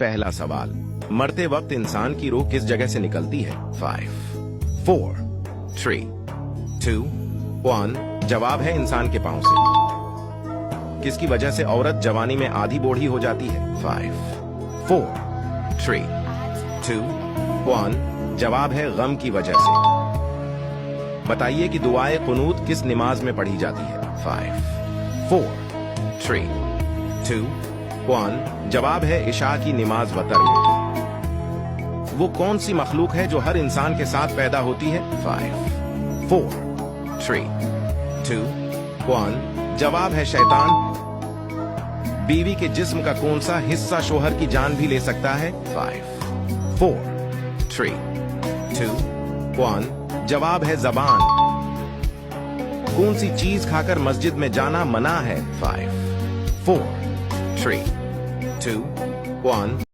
पहला सवाल, मरते वक्त इंसान की रूह किस जगह से निकलती है? 5 4 3 2 1 जवाब है इंसान के पांव से। किसकी वजह से औरत जवानी में आधी बूढ़ी हो जाती है? 5 4 3 2 1 जवाब है गम की वजह से। बताइए कि दुआए कुनूत किस नमाज में पढ़ी जाती है? 5 4 3 2 1 जवाब है इशा की नमाज वतर में। वो कौन सी मखलूक है जो हर इंसान के साथ पैदा होती है? 5 4 3 2 1 जवाब है शैतान। बीवी के जिस्म का कौन सा हिस्सा शोहर की जान भी ले सकता है? 5 4 3 2 1 जवाब है जबान। कौन सी चीज खाकर मस्जिद में जाना मना है? 5 4 3 2 1